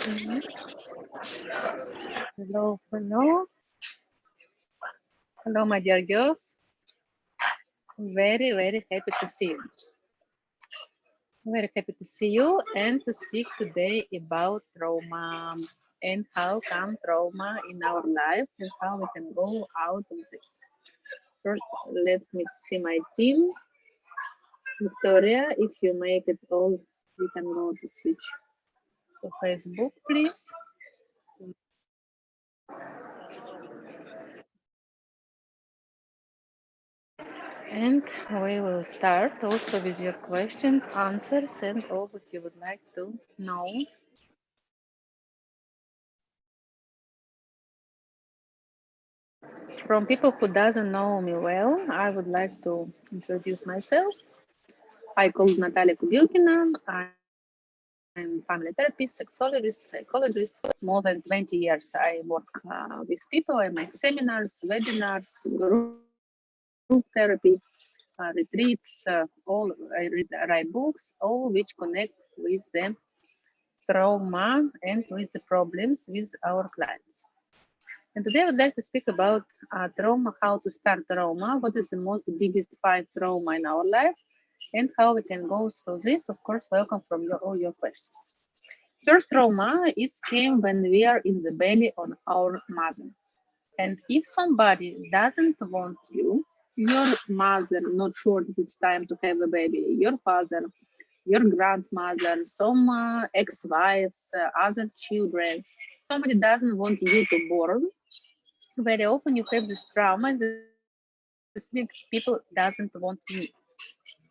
Mhm. Hello, hello. Hello, my dear girls. Very, very happy to see you. Very happy to see you and to speak today about trauma and how come trauma in our life and how we can go out of this. First, let's me see my team. Victoria, if you make it all, we can go to switch to Facebook, please. And we will start also with your questions, answers, and all what you would like to know. From people who doesn't know me well, I would like to introduce myself. I called Natalia Kobylkina. I'm family therapist, sexologist, psychologist. More than 20 years I work with people. I make seminars, webinars, group therapy, retreats, I write books, all which connect with the trauma and with the problems with our clients. And today I would like to speak about trauma, how to start trauma, what is the most biggest five trauma in our life, and how we can go through this. Of course, welcome from all your questions. First trauma, it came when we are in the belly on our mother. And if somebody doesn't want you, your mother, not sure if it's time to have a baby, your father, your grandmother, some ex-wives, other children, somebody doesn't want you to born, very often you have this trauma and this feeling people doesn't want me.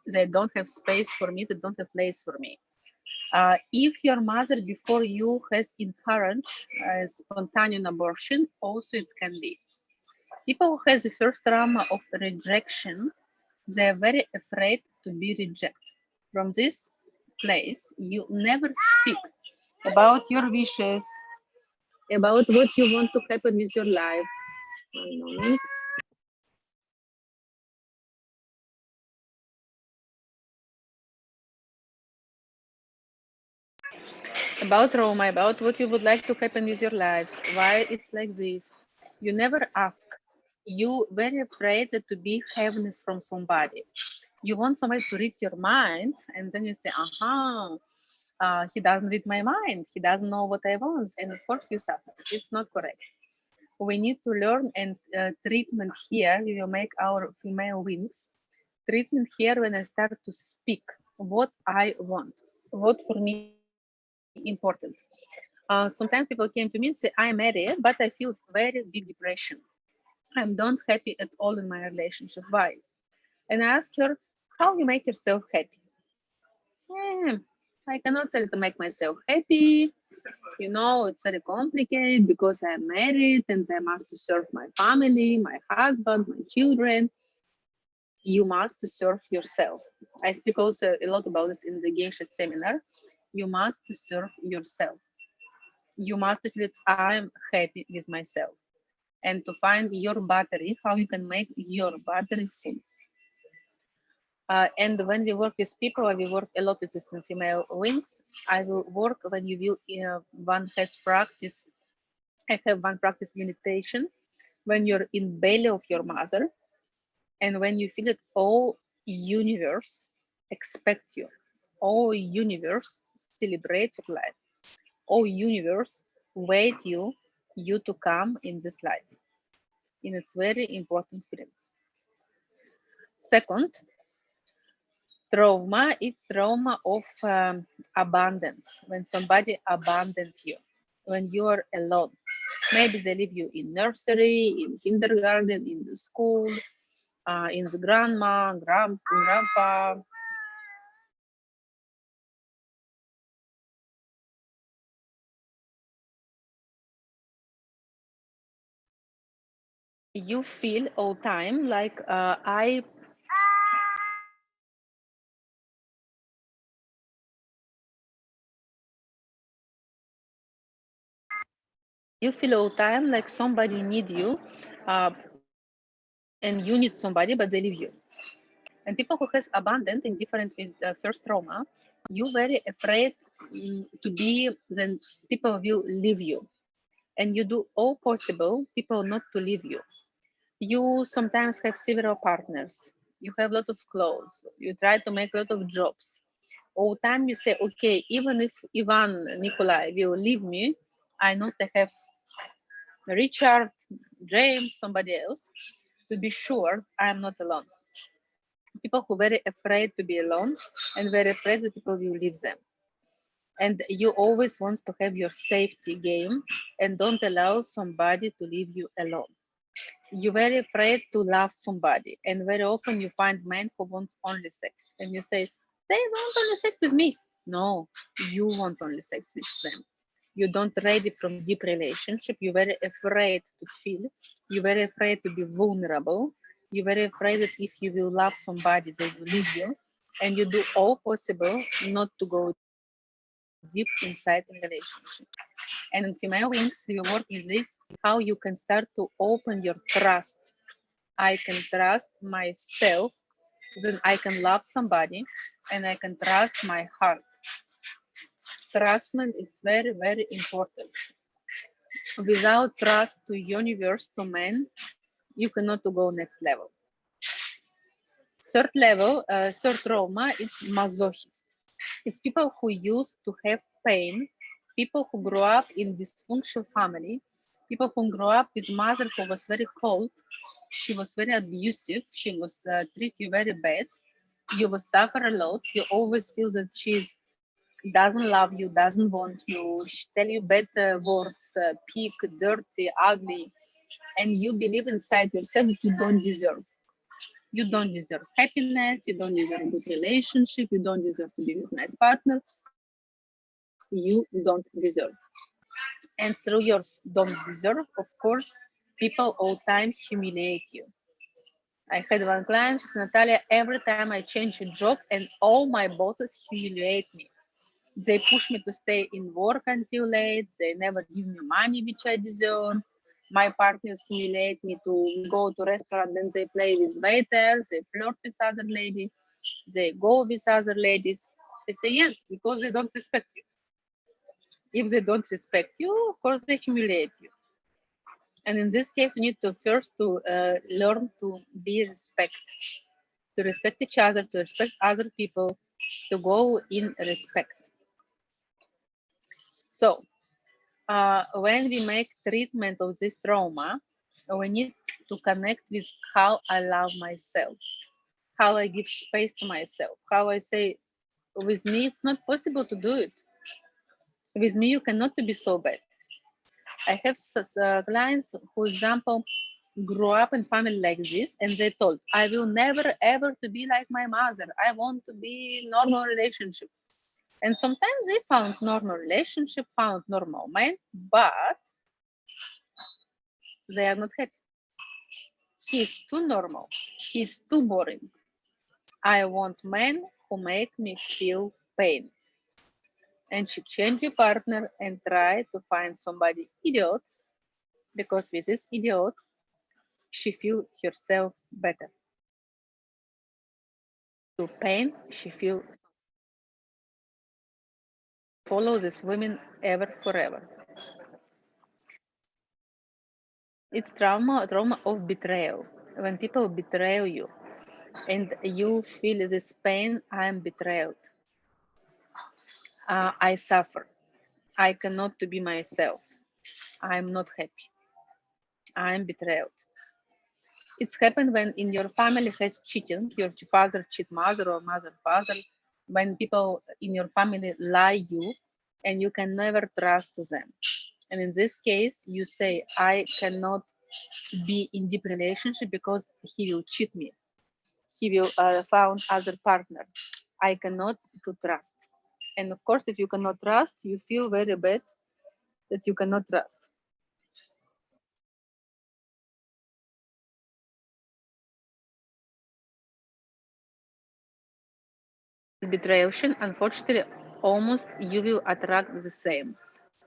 They don't have space for me, they don't have place for me. If your mother before you has encouraged spontaneous abortion, also it can be. People who has the first trauma of rejection, they are very afraid to be rejected. From this place, you never speak about your wishes, about what you want to happen with your life. One moment. About trauma, about what you would like to happen with your lives, why it's like this. You never ask. You very afraid to be heaviness from somebody. You want somebody to read your mind, and then you say, "Aha, he doesn't read my mind. He doesn't know what I want," and of course you suffer. It's not correct. We need to learn and treatment here. We will make our female wings. Treatment here when I start to speak what I want, what for me important. Sometimes people came to me and say, I'm married, but I feel very big depression. I don't happy at all in my relationship. Why? And I ask her, how you make yourself happy? "Hmm, I cannot tell to make myself happy. It's very complicated because I'm married and I must to serve my family, my husband, my children. You must to serve yourself. I speak also a lot about this in the Geisha seminar. You must to serve yourself. You must feel that I'm happy with myself and to find your battery, how you can make your battery full. And when we work with people, we work a lot with this in female wings. I will work when you will, one has practice. I have one practice meditation when you're in belly of your mother and when you feel that all universe expect you, all universe celebrate your life, all universe wait you to come in this life. And it's very important feeling. Second, trauma, it's trauma of abundance, when somebody abandoned you, when you are alone. Maybe they leave you in nursery, in kindergarten, in the school, in the grandma, grandpa. You feel all time like I you feel all time like somebody need you, uh, and you need somebody, but they leave you. And people who has abandoned in different with the first trauma, you very afraid to be, then people will leave you. And you do all possible people not to leave you. You sometimes have several partners. You have a lot of clothes. You try to make a lot of jobs. All the time you say, okay, even if Ivan, Nikolai will leave me, I know they have Richard, James, somebody else, to be sure I'm not alone. People who are very afraid to be alone and very afraid that people will leave them. And you always want to have your safety game and don't allow somebody to leave you alone. You're very afraid to love somebody, and very often you find men who want only sex, and you say they want only sex with me. No, you want only sex with them. You don't ready from deep relationship. You're very afraid to feel. You're very afraid to be vulnerable. You're very afraid that if you will love somebody, they will leave you, and you do all possible not to go deep inside in relationship. And in female wings, we work with this how you can start to open your trust. I can trust myself, then I can love somebody, and I can trust my heart. Trustment is very, very important. Without trust to universe, to man, you cannot go next level. Third level, third trauma, it's masochist. It's people who used to have pain, people who grew up in dysfunctional family, people who grew up with mother who was very cold, she was very abusive, she was treat you very bad, you will suffer a lot, you always feel that she doesn't love you, doesn't want you, she tell you bad words, pig, dirty, ugly, and you believe inside yourself that you don't deserve. You don't deserve happiness, you don't deserve a good relationship, you don't deserve to be with a nice partner, you don't deserve. And through your don't deserve, of course, people all time humiliate you. I had one client, she's Natalia, every time I change a job and all my bosses humiliate me. They push me to stay in work until late. They never give me money which I deserve. My partners humiliate me to go to restaurant, then they play with waiters, they flirt with other lady, they go with other ladies. They say yes because they don't respect you. If they don't respect you, of course they humiliate you. And in this case, we need to first to learn to be respect, to respect each other, to respect other people, to go in respect. So when we make treatment of this trauma, we need to connect with how I love myself, how I give space to myself, how I say, with me, it's not possible to do it. With me, you cannot be so bad. I have clients who, example, grew up in family like this, and they told, I will never ever to be like my mother. I want to be normal relationship. And sometimes they found normal relationship, found normal man, but they are not happy. He's too normal. He's too boring. I want men who make me feel pain. And she change your partner and try to find somebody idiot, because with this idiot, she feel herself better. To pain, she feel follow this women ever forever. It's trauma of betrayal. When people betray you and you feel this pain, I am betrayed. I suffer. I cannot to be myself. I'm not happy. I'm betrayed. It's happened when in your family has cheating, your father cheat mother or mother father, when people in your family lie you and you can never trust to them. And in this case, you say, I cannot be in deep relationship because he will cheat me. He will found other partner. I cannot to trust. And of course, if you cannot trust, you feel very bad that you cannot trust. Betrayal, unfortunately, almost you will attract the same.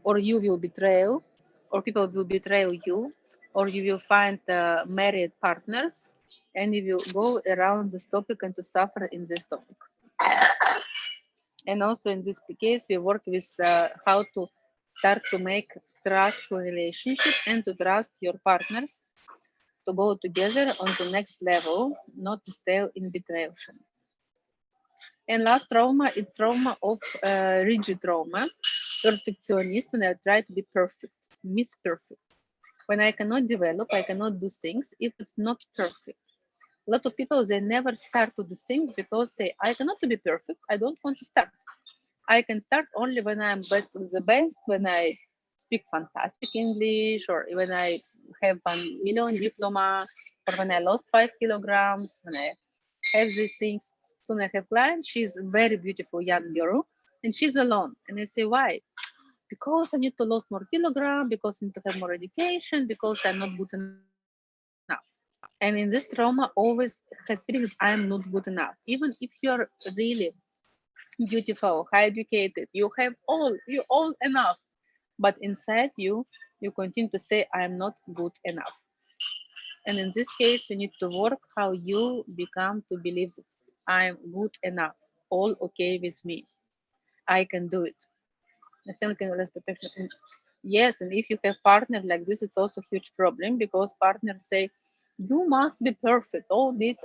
Or you will betray, or people will betray you, or you will find married partners, and you will go around this topic and to suffer in this topic. And also in this case, we work with how to start to make trustful relationship and to trust your partners to go together on the next level, not to stay in betrayal. And last trauma is trauma of rigid trauma, perfectionist, and I try to be perfect, miss perfect. When I cannot develop, I cannot do things if it's not perfect. A lot of people they never start to do things because say I cannot to be perfect. I don't want to start. I can start only when I'm best of the best, when I speak fantastic English, or when I have 1 million diploma, or when I lost 5 kilograms, when I have these things. Soon I have client. She's a very beautiful young girl, and she's alone. And I say, why? Because I need to lose more kilogram, because I need to have more education, because I'm not good enough. And in this trauma, always has feeling that I'm not good enough. Even if you're really beautiful, high educated, you have you all enough, but inside you, you continue to say, I'm not good enough. And in this case, you need to work how you become to believe that I'm good enough, all okay with me. I can do it. The same can less perfection. And yes, and if you have partner like this, it's also a huge problem because partners say, you must be perfect. All this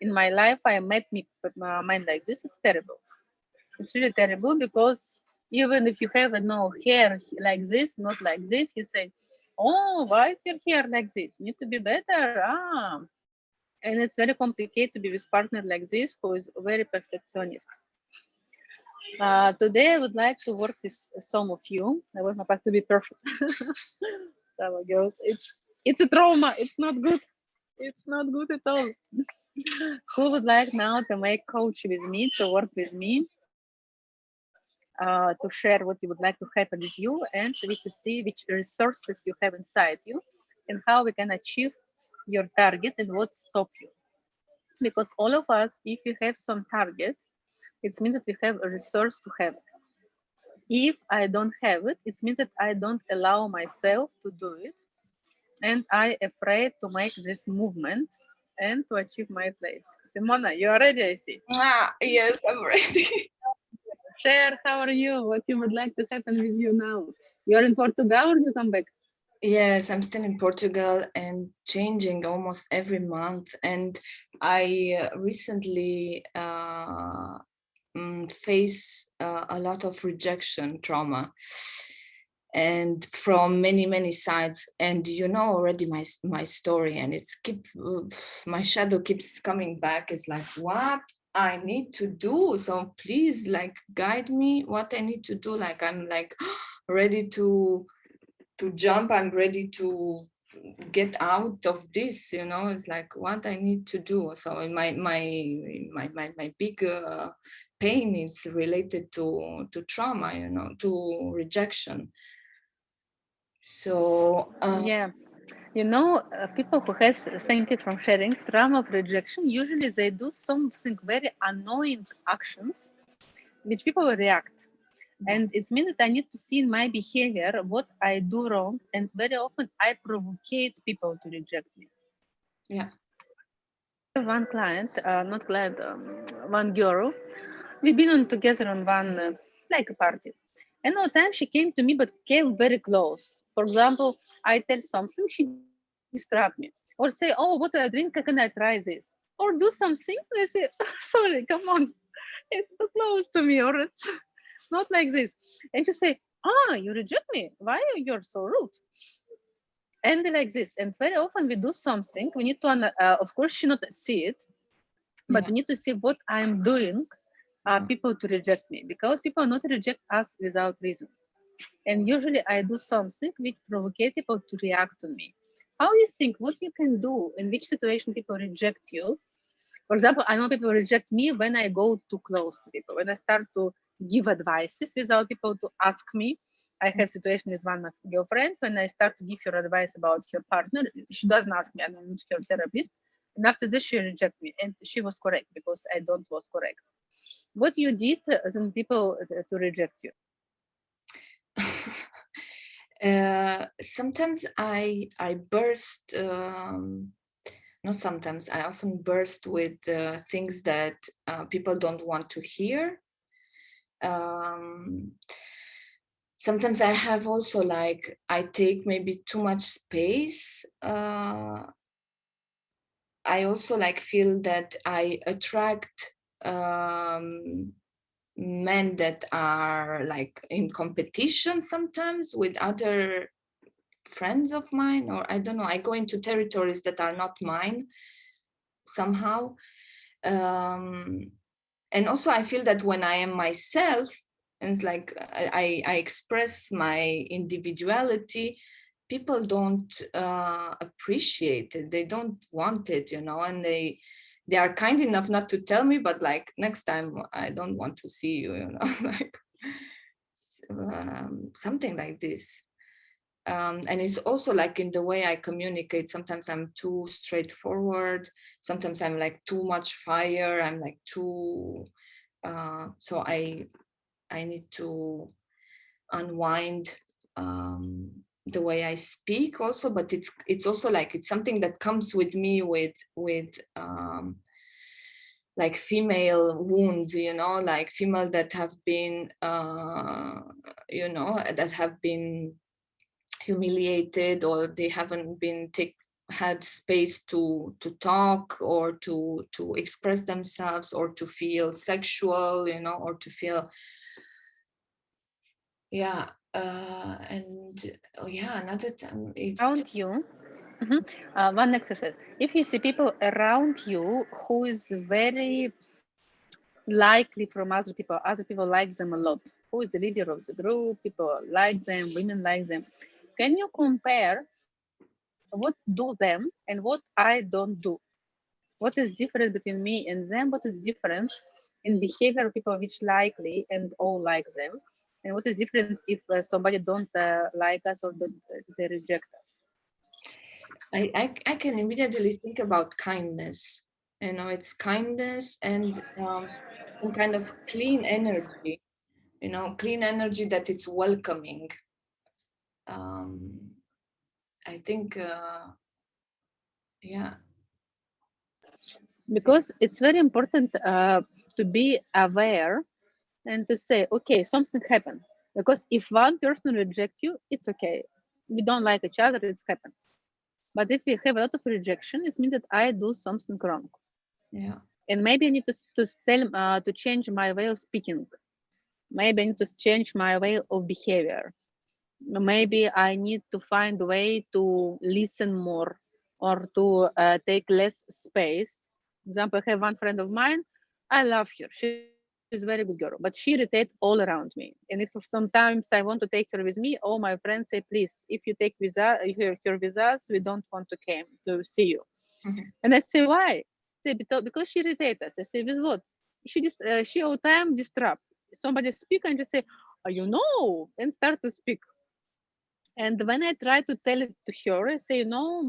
in my life, I met me mind like this. It's terrible. It's really terrible because even if you have no hair like this, not like this, you say, "Oh, why is your hair like this? You need to be better." And it's very complicated to be with partner like this who is very perfectionist. Today, I would like to work with some of you. I want my partner to be perfect. So, girls, it's a trauma. It's not good. It's not good at all. Who would like now to make coach with me, to work with me, to share what you would like to happen with you, and we to see which resources you have inside you, and how we can achieve your target and what stop you. Because all of us, if you have some target, it means that we have a resource to have it. If I don't have it, it means that I don't allow myself to do it, and I afraid to make this movement and to achieve my place. Simona, you are ready, I see. Yes, I'm ready. Share, how are you? What you would like to happen with you now? You're in Portugal or you come back? Yes, I'm still in Portugal and changing almost every month. And I recently face a lot of rejection trauma, and from many sides. And you know already my story, and it's my shadow keeps coming back. It's like, what I need to do, so please, like, guide me what I need to do. Like, I'm like ready to jump. I'm ready to get out of this, it's like what I need to do. So my big pain is related to trauma, to rejection. So Yeah. You know, people who has, thank you from sharing, trauma of rejection, usually they do something very annoying actions which people will react. yeah, And it means that I need to see in my behavior what I do wrong. And very often I provocate people to reject me. yeah, I have one client, not client, one girl. We've been on together on one, like a party. And no time she came to me, but came very close. For example, I tell something, she distract me. Or say, oh, what do I drink? Can I try this? Or do some things, and I say, sorry, come on. It's too close to me, or it's not like this. And she say, you reject me. Why you're so rude? And like this. And very often we do something. We need to, of course, she not see it, but yeah, we need to see what I'm doing yeah, people to reject me because people not reject us without reason. And usually I do something which provocate people to react to me. How you think what you can do in which situation people reject you? For example, I know people reject me when I go too close to people, when I start to give advices without people to ask me. I have situation with one of my girlfriend when I start to give her advice about her partner. She doesn't ask me, I'm not her therapist. And after this, she reject me, and she was correct because I don't was correct. What you did then people to reject you? sometimes I burst, not sometimes, I often burst with things that people don't want to hear. Sometimes I have also like, I take maybe too much space. I also like feel that I attract men that are like in competition sometimes with other friends of mine, or I don't know, I go into territories that are not mine somehow. And also I feel that when I am myself, and it's like I express my individuality, people don't appreciate it, they don't want it, you know, and they are kind enough not to tell me, but like, next time I don't want to see you, you know, like something like this. And it's also like in the way I communicate. Sometimes I'm too straightforward. Sometimes I'm like too much fire. I'm like too. So I need to unwind the way I speak also. But it's also like it's something that comes with me with like female wounds, you know, like female that have been you know, that have been humiliated, or they haven't been had space to talk, or to express themselves, or to feel sexual, you know, or to feel, yeah. And oh yeah, another time it's Around you. Mhm. One exercise. If you see people around you who is very likely from other people like them a lot, who is the leader of the group, people like them, women like them. Can you compare what do them and what I don't do? What is different between me and them? What is different in behavior of people which likely and all like them? And what is difference if somebody don't like us or don't, they reject us? I can immediately think about kindness, you know. It's kindness and some kind of clean energy, you know, clean energy that it's welcoming. um I think yeah. Because it's very important to be aware and to say, okay, something happened. Because if one person rejects you, it's okay. We don't like each other, it's happened. But if we have a lot of rejection, it means that I do something wrong. Yeah. And maybe I need to change my way of speaking. Maybe I need to change my way of behavior. Maybe I need to find a way to listen more or to take less space. For example, I have one friend of mine. I love her. She's a very good girl, but she irritates all around me. And if sometimes I want to take her with me, all my friends say, please, if you take her with us, we don't want to come to see you. Mhm. And I say, why? Say, because she irritates us. I say, with what? She all time disrupt. Somebody speak and just say, oh, you know, and start to speak. And when I try to tell it to her, I say,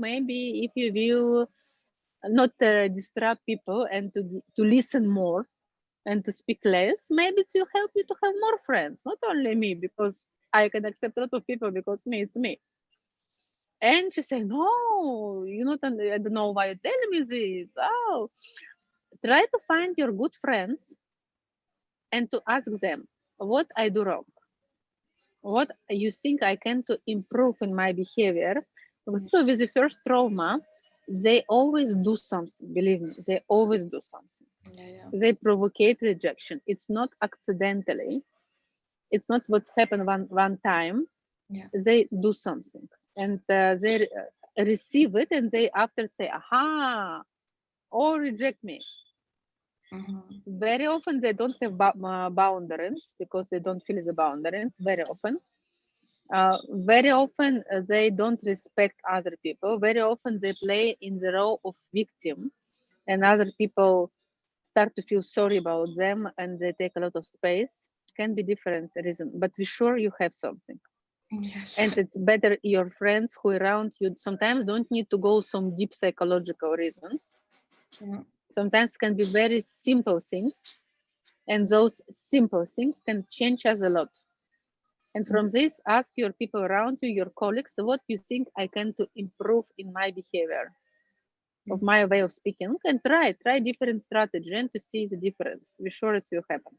maybe if you will not disrupt people and to listen more and to speak less, maybe it will help you to have more friends, not only me, because I can accept a lot of people because me, it's me. And she said, no, I don't know why you tell me this. Oh, try to find your good friends and to ask them what I do wrong, what you think I can to improve in my behavior. So with the first trauma, they always do something. Believe me, they always do something. Yeah, yeah, They provocate rejection. It's not accidentally. It's not what happened one time. yeah. They do something and they receive it, and they after say, "Aha!" or reject me. Mm-hmm. Very often they don't have boundaries because they don't feel the boundaries. Very often they don't respect other people. Very often they play in the role of victim, and other people start to feel sorry about them, and they take a lot of space. Can be different reason, but be sure you have something. Yes. And it's better your friends who around you sometimes don't need to go some deep psychological reasons. Yeah. Sometimes can be very simple things, and those simple things can change us a lot. And from this, ask your people around you, your colleagues, what you think I can to improve in my behavior, of Mhm. my way of speaking, and try different strategy and to see the difference. Be sure it will happen.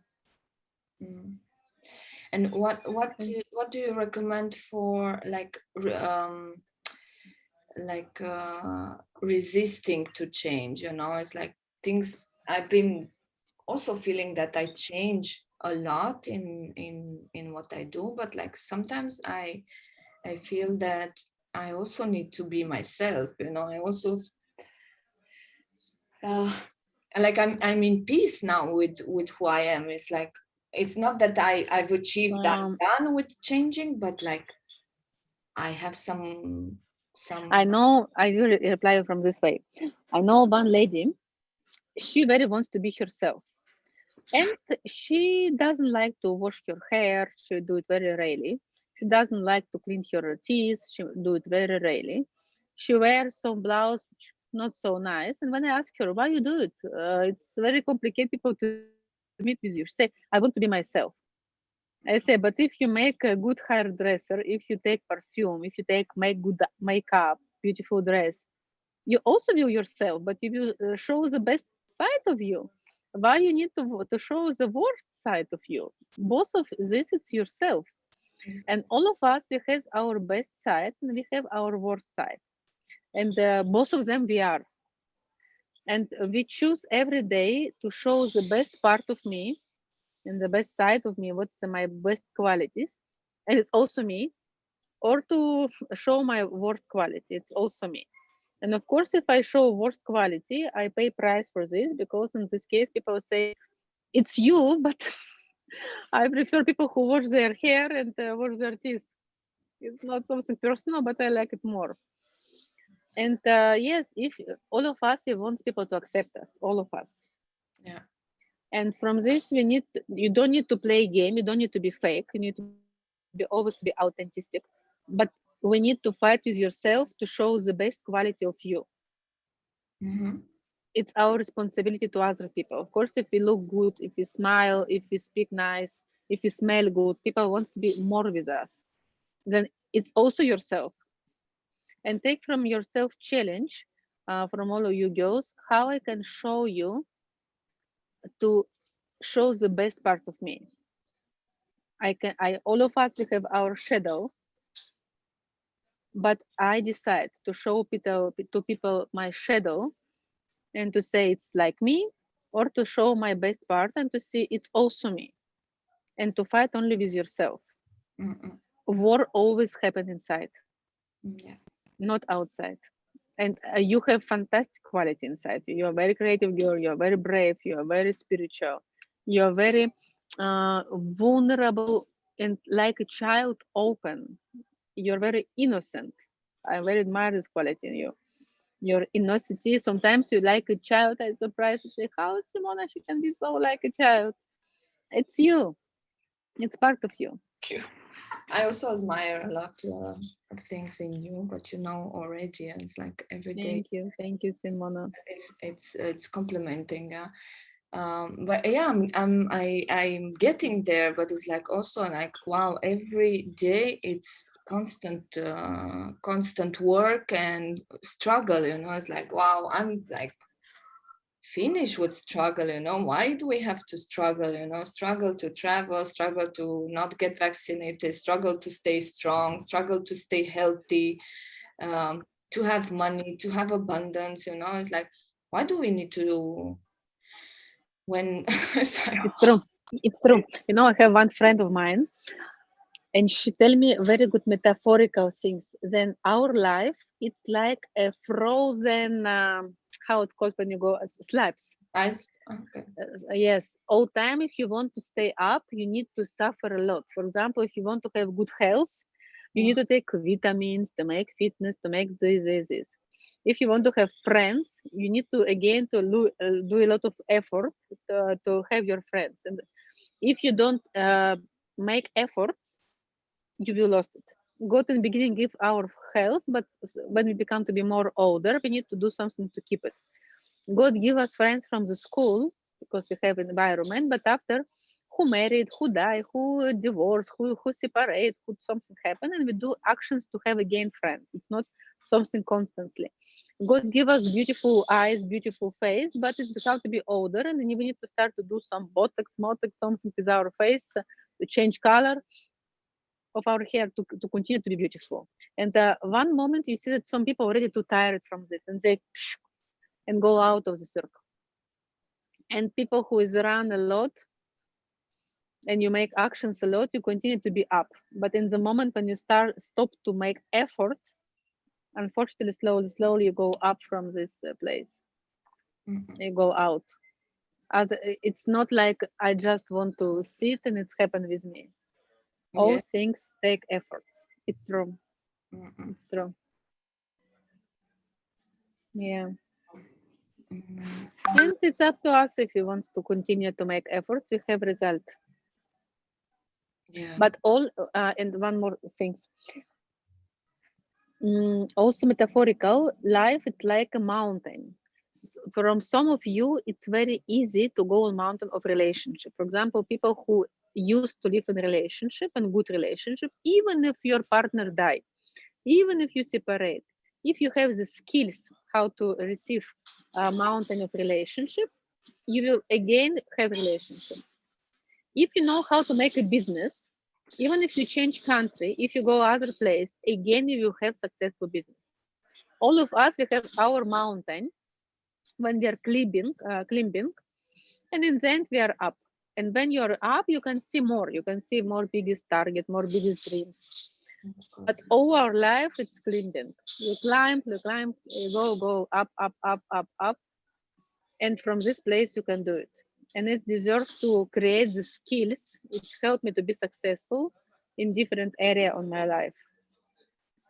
And what do you recommend for resisting to change? It's like things I've been also feeling that I change a lot in what I do, but like sometimes I feel that I also need to be myself. I also uh, like I'm in peace now with who I am. It's like it's not that I've achieved, I'm Um, done with changing, but like I have I some. know I will reply from this way. I know one lady, she very wants to be herself. And she doesn't like to wash her hair. She do it very rarely. She doesn't like to clean her teeth. She do it very rarely. She wears some blouse not so nice. And when I ask her why you do it, it's very complicated people to meet with you. She say, I want to be myself. I say, but if you make a good hairdresser, if you take perfume, if you take make good makeup, beautiful dress, you also view yourself, but you will show the best side of you. Why you need to show the worst side of you? Both of this, it's yourself. And all of us, we have our best side and we have our worst side. And both of them we are. And we choose every day to show the best part of me and the best side of me, what's my best qualities. And it's also me. Or to show my worst quality, it's also me. And of course, if I show worst quality, I pay price for this because in this case, people say it's you, but I prefer people who wash their hair and wash their teeth. It's not something personal, but I like it more. And yes, if all of us, we want people to accept us, all of us. Yeah. And from this, you don't need to play game. You don't need to be fake. You need to be always to be authentic. But we need to fight with yourself to show the best quality of you. Mm-hmm. It's our responsibility to other people. Of course, if we look good, if we smile, if we speak nice, if we smell good, people wants to be more with us. Then it's also yourself. And take from yourself challenge from all of you girls how I can show you to show the best part of me. I all of us we have our shadow, but I decide to show people my shadow and to say it's like me, or to show my best part and to see it's also me, and to fight only with yourself. Mm-mm. War always happens inside, Yeah. not outside. And you have fantastic quality inside you. You're a very creative girl. You're very brave. You're very spiritual. You're very vulnerable and like a child, open. You're very innocent. I very admire this quality in you. Your innocence. Sometimes you like a child. I surprised to say, how Simona she can be so like a child. It's you. It's part of you. Thank you. I also admire a lot of things in you, but already, and it's like every day Thank you, Simona. it's complimenting. Yeah. But yeah, I'm getting there, but it's like also like wow, every day it's constant work and struggle. It's like wow, I'm like finish with struggle. Why do we have to struggle? Struggle to travel, struggle to not get vaccinated, struggle to stay strong, struggle to stay healthy, to have money, to have abundance. It's like why do we need to when it's like, It's true. It's true. You know, I have one friend of mine, and she tell me very good metaphorical things. Then our life, it's like a frozen, how it called when you go slabs. okay. Yes, all time. If you want to stay up, you need to suffer a lot. For example, if you want to have good health, you Yeah. need to take vitamins to make fitness, to make this. If you want to have friends, you need to again do a lot of effort to have your friends. And if you don't make efforts, you will lost it. God in the beginning give our health, but when we become to be more older, we need to do something to keep it. God give us friends from the school because we have an environment, but after who married, who die, who divorced, who separate, who something happen, and we do actions to have again friends. It's not something constantly. God give us beautiful eyes, beautiful face, but it's become to be older, and then we need to start to do some botox, motox, something with our face to change color of our hair to continue to be beautiful. And one moment you see that some people already too tired from this and they and go out of the circle. And people who is around a lot and you make actions a lot, you continue to be up. But in the moment when you stop to make effort, unfortunately, slowly you go up from this place. You go out. It's not like I just want to sit and it's happened with me. All Yeah. things take efforts. It's true. Mhm. It's true. Yeah. Mhm. And it's up to us if we want to continue to make efforts, we have result. Yeah. But all and one more thing. Also metaphorical life, it's like a mountain. From some of you, it's very easy to go on mountain of relationship. For example, people who used to live in a relationship and good relationship, even if your partner died, even if you separate, if you have the skills how to receive a mountain of relationship, you will again have relationship. If you know how to make a business, even if you change country, if you go other place, again you will have successful business. All of us, we have our mountain when we are climbing, and in the end we are up. And when you're up, you can see more. You can see more biggest target, more biggest dreams. Of But course. all our life, it's climbing. You climb, you go up, up, up, up, up, and from this place you can do it. And it deserves to create the skills which help me to be successful in different area on my life.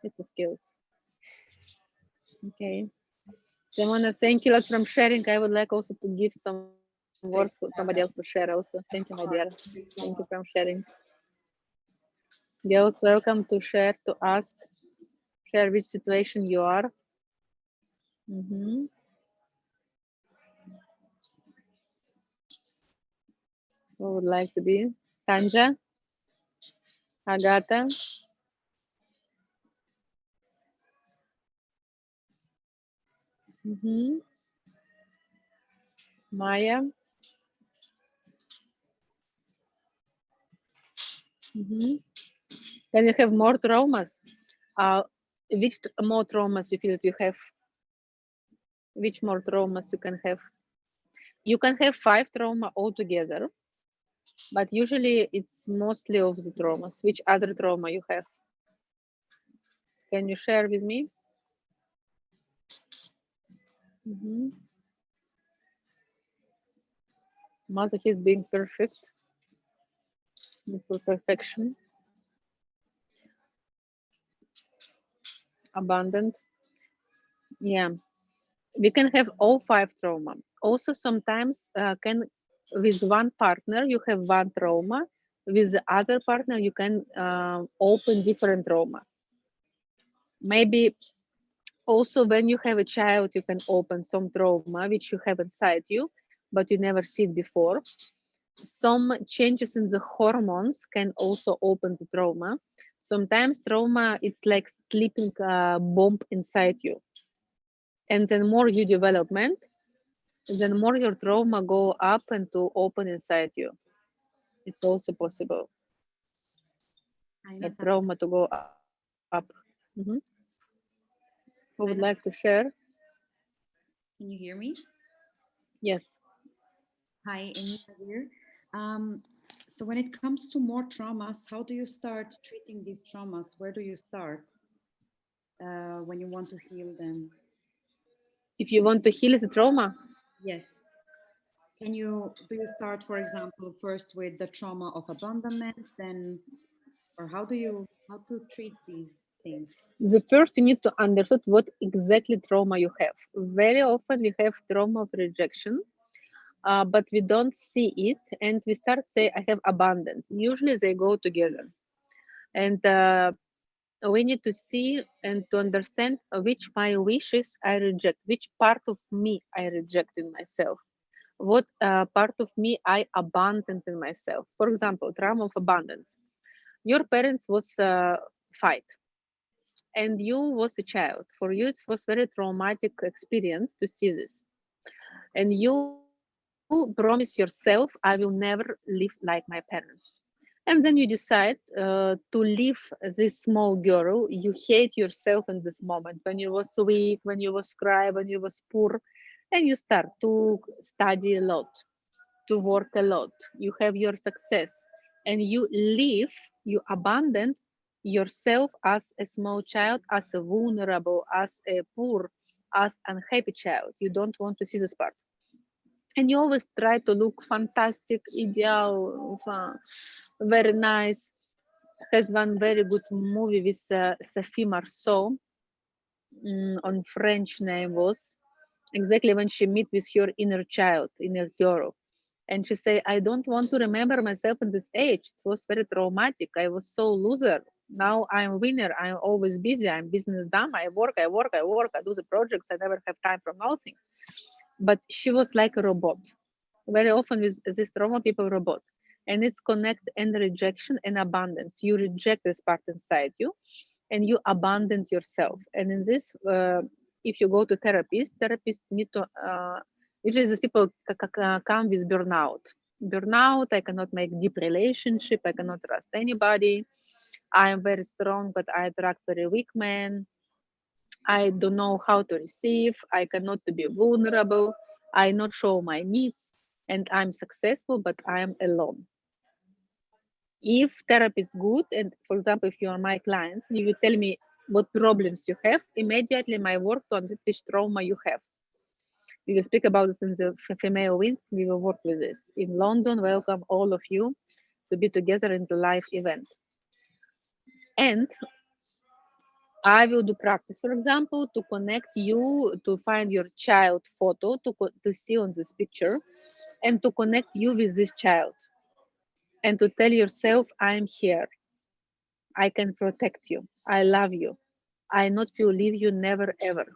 It's a skills. Okay. So I want to thank you a lot from sharing. I would like also to give some words for somebody Space. else to share also. Thank you, my Of dear. course. Thank you from sharing. Girls, welcome to share, to ask, share which situation you are. Mm-hmm. Who would like to be? Tanja, Agata, mm-hmm. Maya. Mm-hmm. Then you have more traumas. Which more traumas you feel that you have? Which more traumas you can have? You can have 5 trauma altogether, but usually it's mostly of the traumas. Which other trauma you have? Can you share with me? Mm-hmm. Mother is being perfect, for perfection, abundant. Yeah, we can have all 5 trauma. Also, sometimes can with one partner you have one trauma. With the other partner, you can open different trauma. Maybe also when you have a child, you can open some trauma which you have inside you, but you never see it before. Some changes in the hormones can also open the trauma. Sometimes trauma, it's like sleeping bomb inside you. And then more you development, then more your trauma go up and to open inside you. It's also possible Hi, that Natalia. trauma to go up. Mhm. Who would Hi, like to share? can you hear me? Yes. Hi, Anita here. Um, so when it comes to more traumas, how do you start treating these traumas? Where do you start when you want to heal them? If you want to heal the trauma, Yes. Do you start, for example, first with the trauma of abandonment, then, or how to treat these things? the first you need to understand what exactly trauma you have. Very often we have trauma of rejection, but we don't see it, and we start say I have abandoned. Usually they go together, and we need to see and to understand which my wishes I reject, which part of me I reject in myself, what part of me I abandoned in myself. For example, trauma of abundance. Your parents was fight, and you was a child. For you, it was very traumatic experience to see this, and you promise yourself, I will never live like my parents. And then you decide to leave this small girl. You hate yourself in this moment when you was weak, when you was cry, when you was poor, and you start to study a lot, to work a lot. You have your success, and you leave, you abandon yourself as a small child, as a vulnerable, as a poor, as unhappy child. You don't want to see this part, and you always try to look fantastic, ideal, very nice. Has one very good movie with Sophie Marceau, on French name was, exactly when she meet with her inner child, inner girl. And she say, I don't want to remember myself in this age. It was very traumatic. I was so loser. Now I'm winner. I'm always busy. I'm business dumb. I work, I work, I work. I do the projects. I never have time for nothing. But she was like a robot. Very often with this trauma, people robot. And it's connect and rejection and abundance. You reject this part inside you and you abandon yourself. And in this, if you go to therapists need to, usually these people come with burnout. Burnout, I cannot make deep relationship, I cannot trust anybody. I am very strong, but I attract very weak men. I don't know how to receive. I cannot be vulnerable. I not show my needs, and I'm successful, but I am alone. If therapy is good, and for example, if you are my client, you will tell me what problems you have, immediately my work to understand which trauma you have. We will speak about this in the female wings. We will work with this. In London, welcome all of you to be together in the live event. And I will do practice, for example, to connect you to find your child photo to see on this picture and to connect you with this child and to tell yourself, I'm here. I can protect you. I love you. I not will leave you never ever.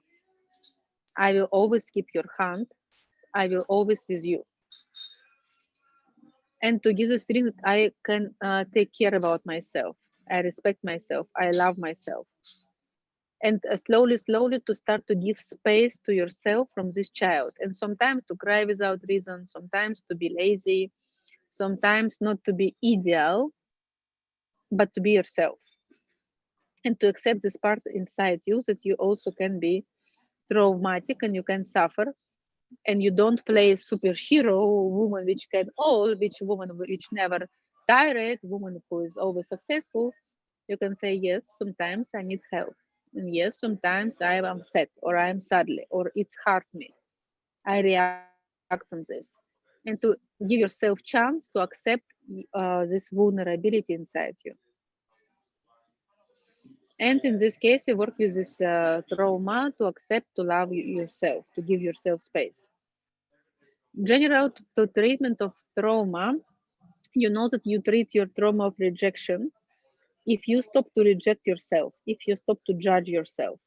I will always keep your hand. I will always with you. And to give this feeling that I can take care about myself. I respect myself. I love myself. And slowly, slowly to start to give space to yourself from this child. And sometimes to cry without reason, sometimes to be lazy, sometimes not to be ideal, but to be yourself. And to accept this part inside you that you also can be traumatic and you can suffer, and you don't play superhero woman which can all, which woman which never tired, woman who is always successful. You can say, yes, sometimes I need help, and yes, sometimes I am upset or I am sadly or it's hurt me, I react on this. And to give yourself chance to accept this vulnerability inside you. And in this case, we work with this trauma to accept, to love yourself, to give yourself space. General to treatment of trauma, you know that you treat your trauma of rejection if you stop to reject yourself, if you stop to judge yourself,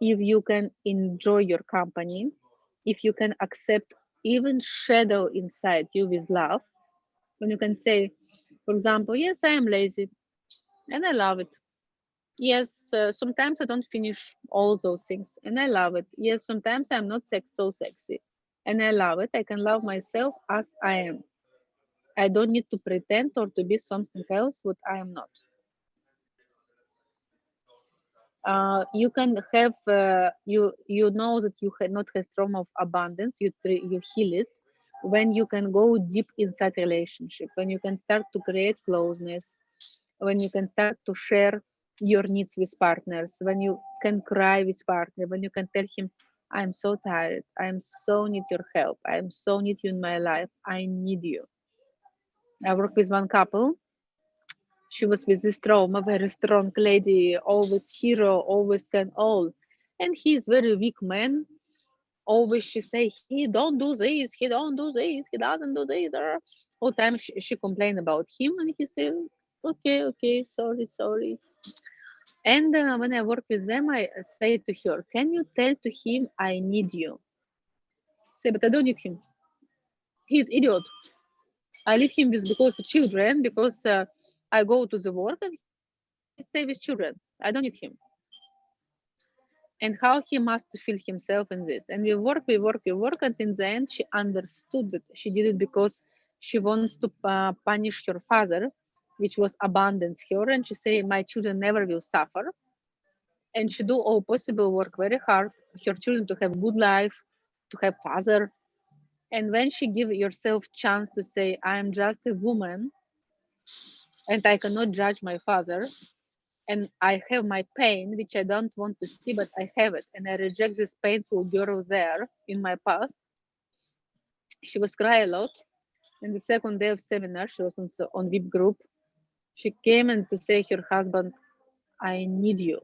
if you can enjoy your company, if you can accept even shadow inside you with love, when you can say, for example, yes, I am lazy and I love it. Yes, sometimes I don't finish all those things and I love it. Yes, sometimes I'm not so sexy and I love it. I can love myself as I am. I don't need to pretend or to be something else what I am not. You can have you know that you not have trauma of abundance. You heal it when you can go deep inside relationship. When you can start to create closeness. When you can start to share your needs with partners. When you can cry with partner. When you can tell him, "I'm so tired. I'm so need your help. I'm so need you in my life. I need you." I work with one couple. She was with this trauma, very strong lady, always hero, always can all. And he is very weak man. Always she say, he don't do this, he don't do this, he doesn't do this. All time she complained about him and he said, okay, okay, sorry, sorry. And when I work with them, I say to her, can you tell to him, I need you? Say, but I don't need him. He's idiot. I leave him with because of children, because I go to the work and he stay with children. I don't need him. And how he must feel himself in this. And we work, and in the end, she understood that she did it because she wants to punish her father which was abandons her, and she say, my children never will suffer, and she do all possible work very hard, her children to have good life, to have father. And when she give yourself chance to say, I am just a woman and I cannot judge my father, and I have my pain, which I don't want to see, but I have it, and I reject this painful girl there in my past. She was cry a lot. And the second day of seminar, she was on VIP group. She came and to say her husband, I need you.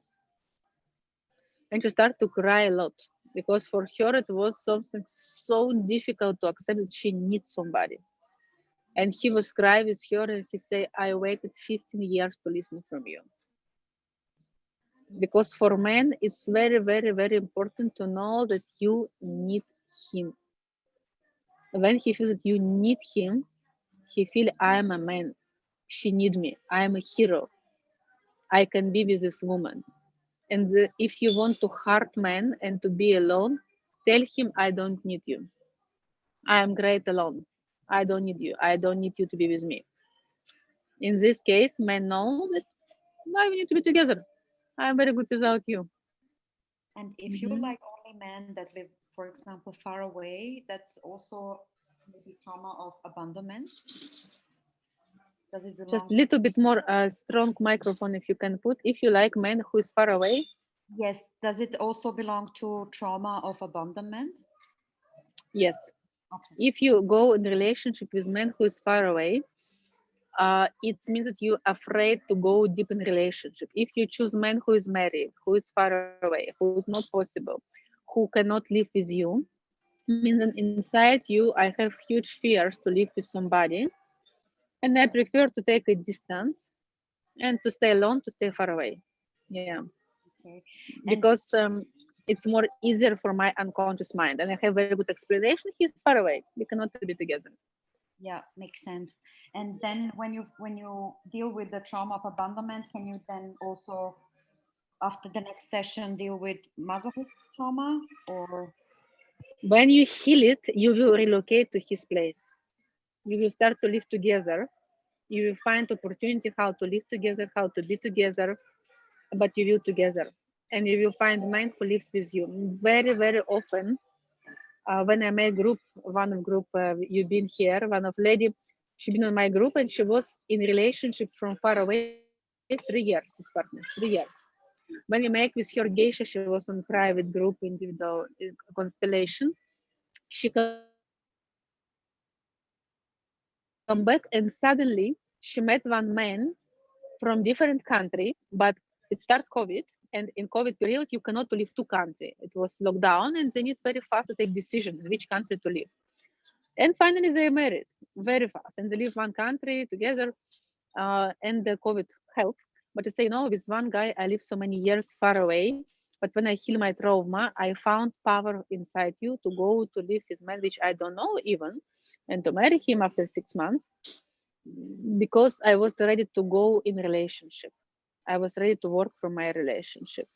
And she started to cry a lot because for her it was something so difficult to accept that she needs somebody. And he was crying with her and he said, I waited 15 years to listen from you. Because for men, it's very, very, very important to know that you need him. When he feels that you need him, he feel I am a man. She need me. I am a hero. I can be with this woman. And if you want to hurt man and to be alone, tell him I don't need you. I am great alone. I don't need you. I don't need you to be with me. In this case, men know that why we need to be together. I am very good without you. And if you Mhm. like only men that live, for example, far away, that's also maybe trauma of abandonment. Does it Just belong? a little bit more strong microphone if you can put. If you like men who is far away, Yes. Does it also belong to trauma of abandonment? yes. Okay. If you go in relationship with men who is far away, it means that you're afraid to go deep in relationship. If you choose man who is married, who is far away, who is not possible, who cannot live with you, means that inside you I have huge fears to live with somebody, and I prefer to take a distance and to stay alone, to stay far away. Yeah, Okay. And because it's more easier for my unconscious mind, and I have very good explanation. He's far away. We cannot be together. yeah, makes sense. And then when you deal with the trauma of abandonment, can you then also after the next session deal with masochist trauma or When you heal it, you will relocate to his place. You will start to live together. You will find opportunity how to live together, how to be together, but you will together. And you will find man who lives with you. Very, very often, when I make group, one of group, you been here, one of lady, she been on my group and she was in relationship from far away 3 years with partner, 3 years. When we make with her geisha, she was on private group, individual constellation. She come back and suddenly she met one man from different country, but it start COVID, and in COVID period you cannot to live two country. It was lockdown, and they need very fast to take decision in which country to live. And finally they married very fast, and they live one country together. And the COVID helped. But to say, with one guy I live so many years far away. But when I heal my trauma, I found power inside you to go to live with man which I don't know even, and to marry him after 6 months because I was ready to go in relationship. I was ready to work for my relationship.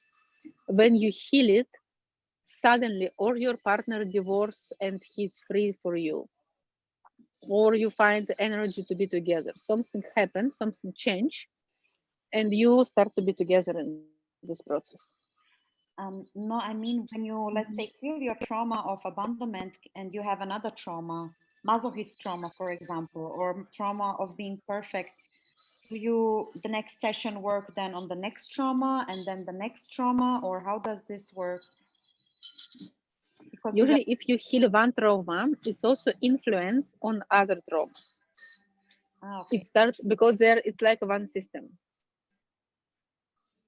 When you heal it, suddenly or your partner divorce and he's free for you, or you find the energy to be together. Something happens, something change, and you start to be together in this process. no, I mean when you let's say heal your trauma of abandonment and you have another trauma, masochist trauma, for example, or trauma of being perfect, will you the next session work then on the next trauma and then the next trauma, or how does this work? Because these are Usually, if you heal one trauma, it's also influence on other traumas. okay. It starts because there it's like one system.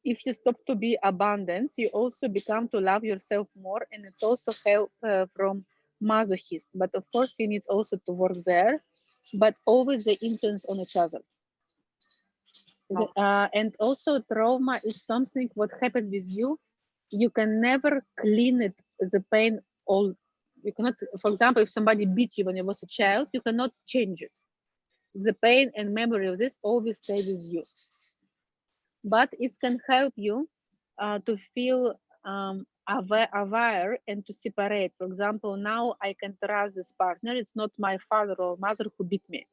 If you stop to be abundance, you also become to love yourself more, and it's also help from masochist. But of course, you need also to work there, but always the influence on each other. Okay. And also, trauma is something what happened with you. You can never clean it, the pain. All you cannot. For example, if somebody beat you when you was a child, you cannot change it. The pain and memory of this always stay with you. But it can help you to feel aware and to separate. For example, now I can trust this partner. It's not my father or mother who beat me.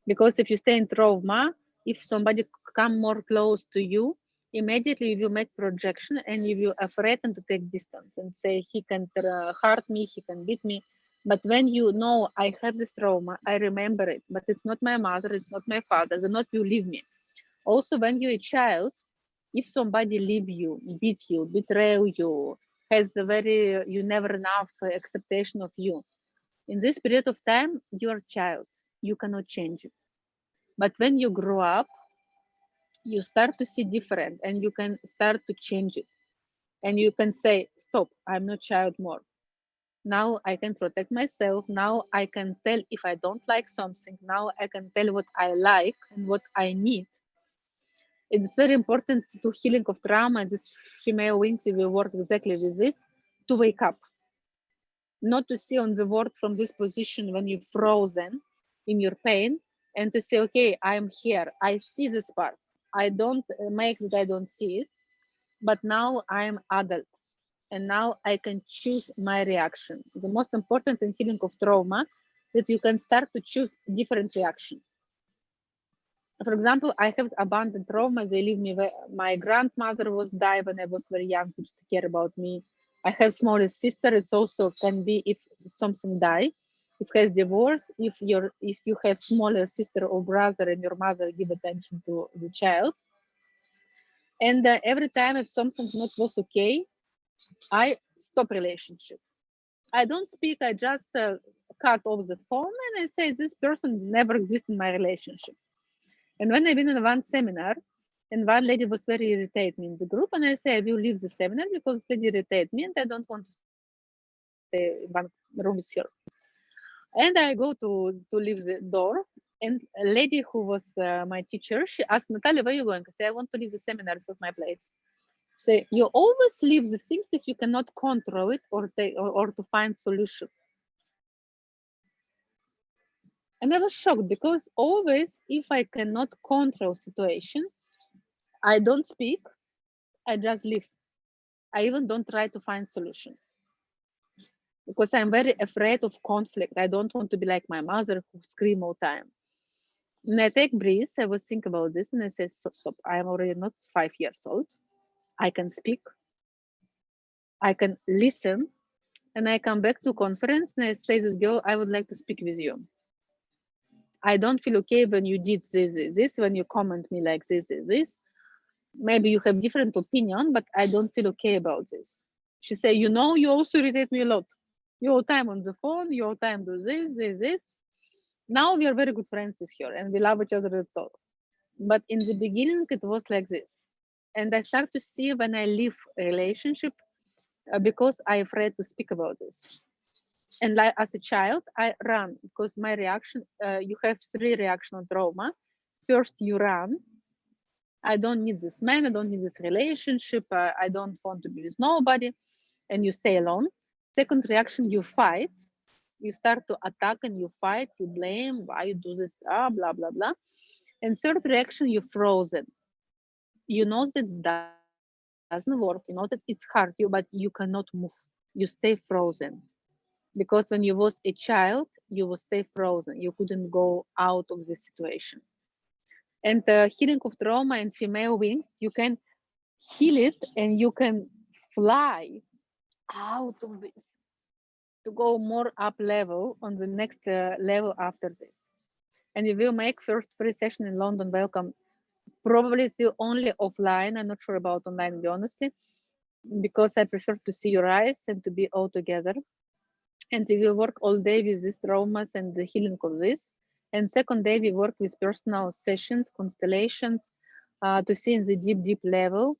Because if you stay in trauma, if somebody come more close to you, immediately you will make projection and you will afraid and to take distance and say he can hurt me, he can beat me. But when you know I have this trauma, I remember it, but it's not my mother, it's not my father, they not will leave me. Also, when you're a child, if somebody leave you, beat you, betray you, has a very you never enough acceptation of you, in this period of time, you're a child, you cannot change it. But when you grow up, you start to see different and you can start to change it. And you can say, stop, I'm not child more. Now I can protect myself. Now I can tell if I don't like something. Now I can tell what I like and what I need. It's very important to healing of trauma. This female wings will work exactly with this to wake up, not to see on the world from this position when you're frozen in your pain, and to say, okay, I'm here. I see this part. I don't make that I don't see it, but now I'm adult and now I can choose my reaction. The most important in healing of trauma that you can start to choose different reaction. For example, I have abandoned trauma. They leave me. My grandmother was died when I was very young, which to care about me. I have smaller sister. It's also can be if something die, if has divorce, if you have smaller sister or brother and your mother give attention to the child. And every time if something not was okay, I stop relationship. I don't speak. I just cut off the phone and I say this person never exists in my relationship. And when I've been in one seminar, and one lady was very irritated me in the group, and I say I will leave the seminar because lady irritated me, and I don't want to stay in one room with her. And I go to leave the door, and a lady who was my teacher, she asked Natalia, where are you going? I say I want to leave the seminars of my place. Say you always leave the things if you cannot control it or to find solution. And I was shocked because always if I cannot control situation, I don't speak, I just leave. I even don't try to find solution because I'm very afraid of conflict. I don't want to be like my mother who scream all time. And I take breath, I was think about this and I say, stop, I'm already not 5 years old. I can speak, I can listen, and I come back to conference and I say, this girl, I would like to speak with you. I don't feel okay when you did this, when you comment me like this. Maybe you have different opinion, but I don't feel okay about this. She say, you also irritate me a lot. Your time on the phone, your time do this. Now we are very good friends with her and we love each other at all. But in the beginning, it was like this. And I start to see when I leave a relationship because I'm afraid to speak about this. And like as a child, I run because my reaction, you have three reaction on trauma. First, you run. I don't need this man. I don't need this relationship. I don't want to be with nobody. And you stay alone. Second reaction, you fight. You start to attack and you fight. You blame. Why you do this? Blah, blah, blah. And third reaction, you frozen. You know that it doesn't work. You know that it's hard you, but you cannot move. You stay frozen. Because when you was a child, you will stay frozen. You couldn't go out of this situation. And healing of trauma and female wings, you can heal it and you can fly out of this to go more up level on the next level after this. And we will make first free session in London. Welcome. Probably it will only offline. I'm not sure about online, to be honestly, because I prefer to see your eyes and to be all together. And we will work all day with these traumas and the healing of this. And second day, we work with personal sessions, constellations, to see in the deep level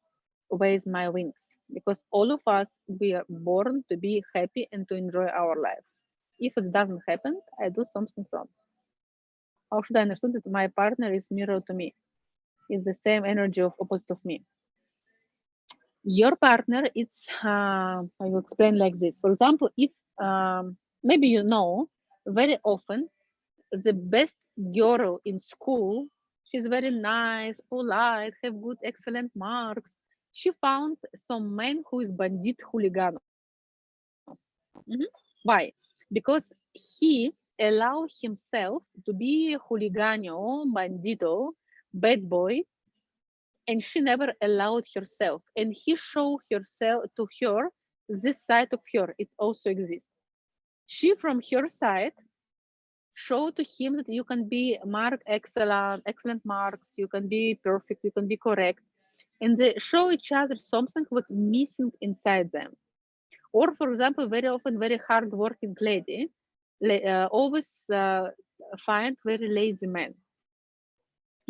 where is my wings. Because all of us, we are born to be happy and to enjoy our life. If it doesn't happen, I do something wrong. How should I understand that my partner is mirror to me? Is the same energy of opposite of me. Your partner, it's I will explain like this. For example, if maybe you know, very often the best girl in school, she's very nice, polite, have good, excellent marks. She found some man who is bandit hooligan. Why? Because he allow himself to be huliganio, bandito, bad boy, and she never allowed herself. And he showed herself to her this side of her. It also exists. She, from her side, showed to him that you can be mark excellent, excellent marks, you can be perfect, you can be correct, and they show each other something what missing inside them. Or, for example, very often, very hard-working lady always find very lazy man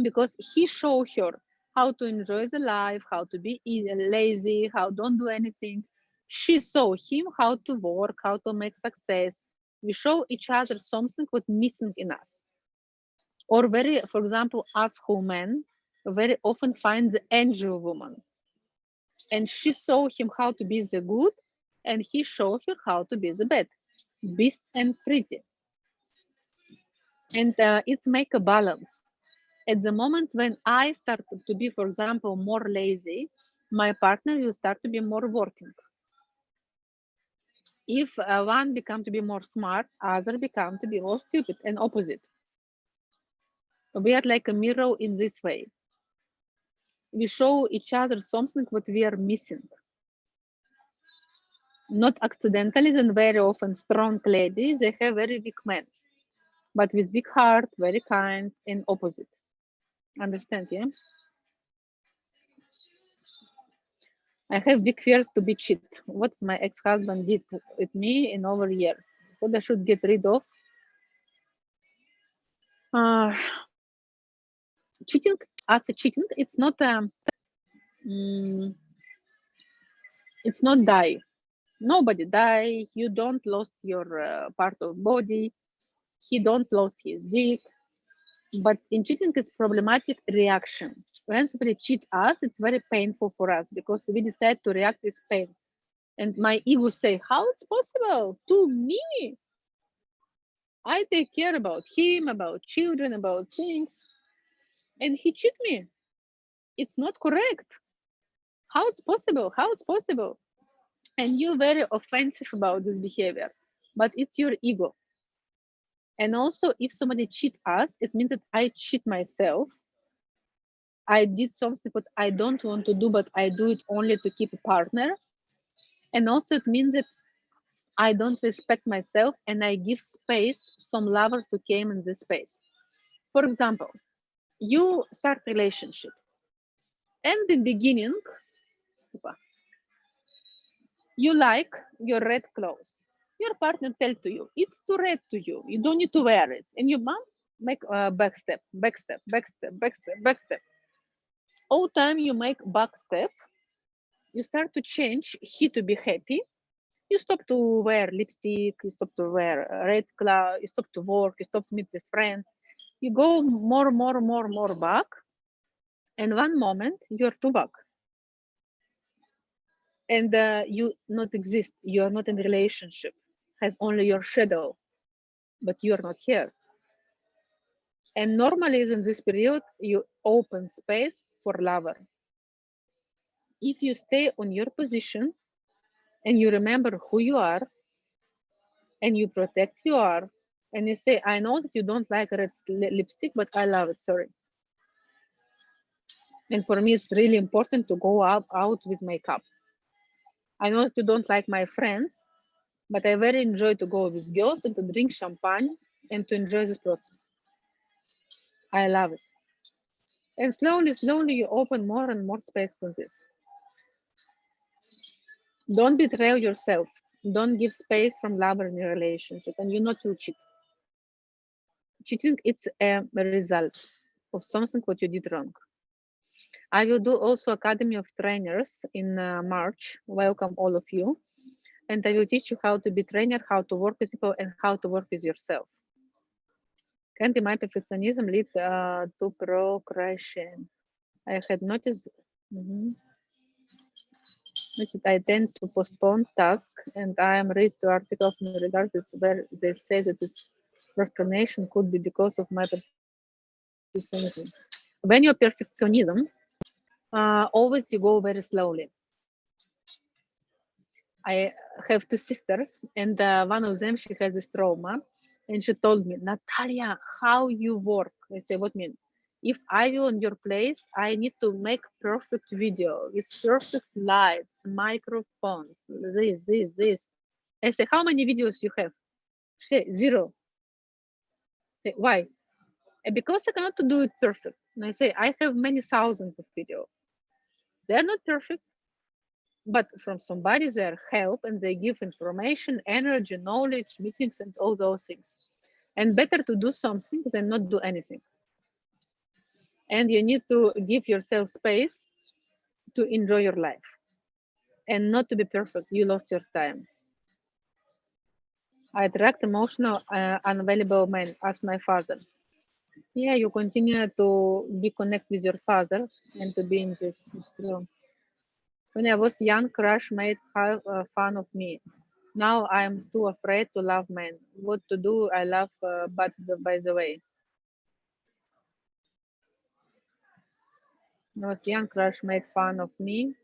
because he showed her how to enjoy the life, how to be lazy, how don't do anything. She saw him how to work, how to make success. We show each other something what missing in us. Or very, for example, us women very often find the angel woman, and she saw him how to be the good, and he showed her how to be the bad, beast and pretty. And it's make a balance. At the moment when I start to be, for example, more lazy, my partner will start to be more working. If one become to be more smart, other become to be more stupid, and opposite. We are like a mirror in this way. We show each other something what we are missing. Not accidentally, and very often strong ladies, they have very weak men, but with big heart, very kind, and opposite. Understand, yeah? I have big fears to be cheat. What my ex-husband did with me in over years. What I should get rid of. Uh, cheating as a cheating, mm, it's not die. Nobody die. You don't lost your part of body. He don't lost his dick. But in cheating, it's problematic reaction. When somebody cheat us, it's very painful for us because we decide to react with pain. And my ego say, how it's possible to me? I take care about him, about children, about things, and he cheat me. It's not correct. How it's possible? How it's possible? And you very offensive about this behavior, but it's your ego. And also, if somebody cheat us, it means that I cheat myself. I did something what I don't want to do, but I do it only to keep a partner. And also, it means that I don't respect myself and I give space some lover to came in this space. For example, you start relationship, and in beginning, you like your red clothes. Your partner tell to you, it's too red to you. You don't need to wear it. And your mom make a back step, back step, back step, back step, back step. All time you make back step, you start to change he to be happy. You stop to wear lipstick, you stop to wear red cloth, you stop to work, you stop to meet with friends. You go more back, and one moment you're too back. And you not exist. You are not in relationship. Has only your shadow, but you are not here. And normally in this period, you open space for lover. If you stay on your position and you remember who you are and you protect you are, and you say, I know that you don't like red lipstick, but I love it, sorry. And for me, it's really important to go out with makeup. I know that you don't like my friends, but I very enjoy to go with girls and to drink champagne and to enjoy this process. I love it. And slowly you open more and more space for this. Don't betray yourself. Don't give space from lover in your relationship, and you not will cheat. Cheating it's a result of something what you did wrong. I will do also Academy of Trainers in March. Welcome all of you. And I will teach you how to be trainer, how to work with people, and how to work with yourself. Can my perfectionism lead to procrastination? I had noticed. I tend to postpone tasks, and I am read to articles in regards where they say that it's procrastination could be because of my perfectionism. When you're perfectionism, always you go very slowly. I have two sisters, and one of them she has this trauma. And she told me, Natalia, how you work? I say, what mean? If I will in your place, I need to make perfect video with perfect lights, microphones, this. I say, how many videos you have? She say, zero. I say, why? Because I cannot do it perfect. And I say, I have many thousands of videos. They're not perfect, but from somebody they help and they give information, energy, knowledge, meetings, and all those things. And better to do something than not do anything. And you need to give yourself space to enjoy your life and not to be perfect. You lost your time. I attract emotional, unavailable men as my father. Yeah, you continue to be connect with your father and to be in this. When I was young, crush made fun of me. Now I'm too afraid to love men. What to do? I love, but by the way, when I was young, crush made fun of me.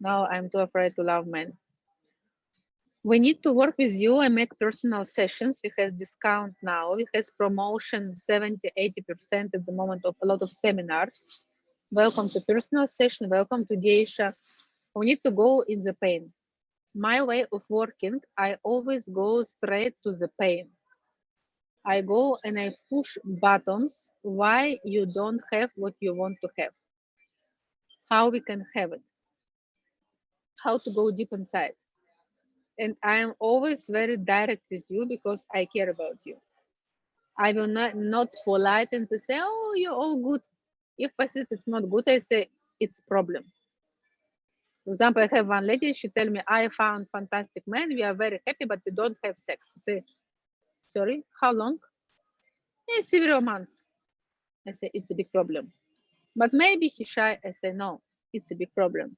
Now I'm too afraid to love men. We need to work with you and make personal sessions. We have discount now. We have promotion 70, 80% at the moment of a lot of seminars. Welcome to personal session. Welcome to Geisha. We need to go in the pain. My way of working, I always go straight to the pain. I go and I push buttons why you don't have what you want to have, how we can have it, how to go deep inside. And I am always very direct with you because I care about you. I will not polite and to say, oh, you're all good. If I see it's not good, I say it's a problem. For example, I have one lady, she tell me, I found fantastic man, we are very happy, but we don't have sex. I say, sorry, how long? Yeah, several months. I say, it's a big problem. But maybe he shy. I say, no, it's a big problem.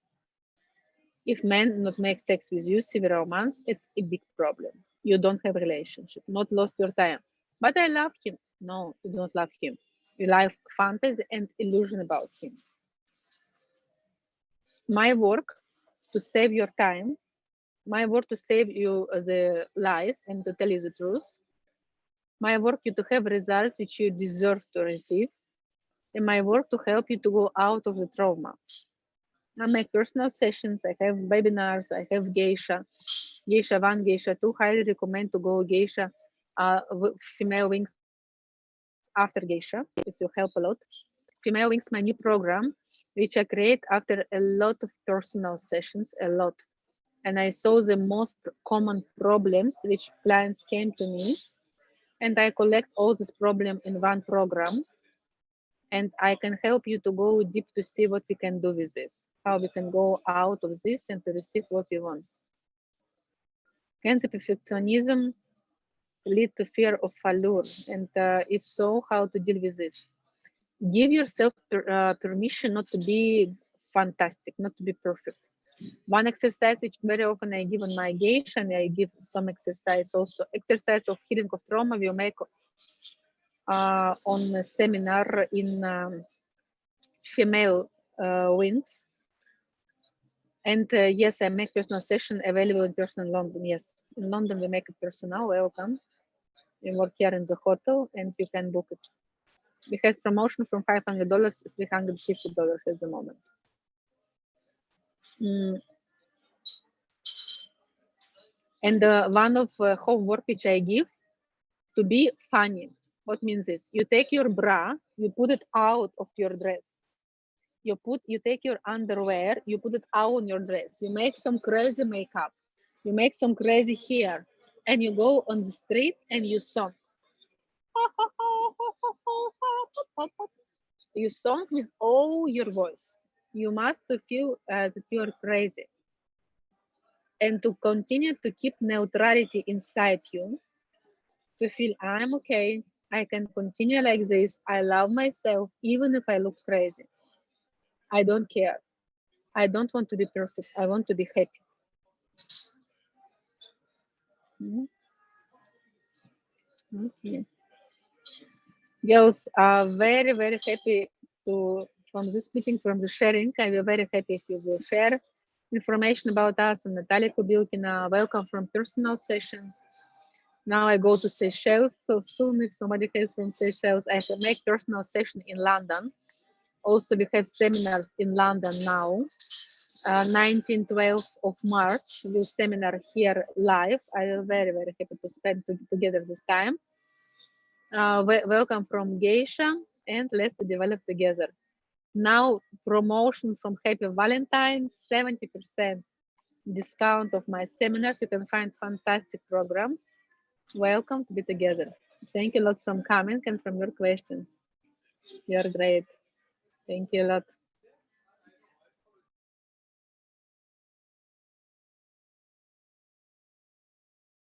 If men not make sex with you several months, it's a big problem. You don't have relationship, not lost your time. But I love him. No, you don't love him. You love fantasy and illusion about him. My work to save your time, my work to save you the lies and to tell you the truth, my work you to have results which you deserve to receive, and my work to help you to go out of the trauma. I make personal sessions, I have webinars, I have Geisha, Geisha 1, Geisha 2. Highly recommend to go Geisha Female Wings after Geisha. It will help a lot. Female Wings, my new program, which I create after a lot of personal sessions, a lot. And I saw the most common problems which clients came to me, and I collect all this problem in one program, and I can help you to go deep to see what we can do with this, how we can go out of this and to receive what we want. Can the perfectionism lead to fear of failure? And if so, how to deal with this? Give yourself permission not to be fantastic, not to be perfect. One exercise which very often I give on my geisha, and I give some exercise also, exercise of healing of trauma we make on a seminar in female wings. And yes, I make personal session available in person in London. Yes, in London we make it personal. Welcome. You work here in the hotel and you can book it. We have promotion from $500 to $350 at the moment. And one of homework which I give to be funny. What means this? You take your bra, you put it out of your dress. You take your underwear, you put it out on your dress. You make some crazy makeup. You make some crazy hair, and you go on the street and you song. You song with all your voice. You must feel that you're crazy, and to continue to keep neutrality inside you, to feel I'm okay, I can continue like this. I love myself even if I look crazy. I don't care. I don't want to be perfect. I want to be happy. Okay. Girls are very, very happy to from this meeting, from the sharing. I will very happy if you will share information about us. I'm Natalia Kobylkina. Welcome from personal sessions. Now I go to Seychelles. So soon, if somebody has from Seychelles, I can make personal session in London. Also, we have seminars in London now. 19-12 of March, this seminar here live. I am very, very happy to spend together this time. Welcome from Geisha, and let's develop together. Now, promotion from Happy Valentine's, 70% discount of my seminars. You can find fantastic programs. Welcome to be together. Thank you a lot from coming and from your questions. You're great. Thank you a lot.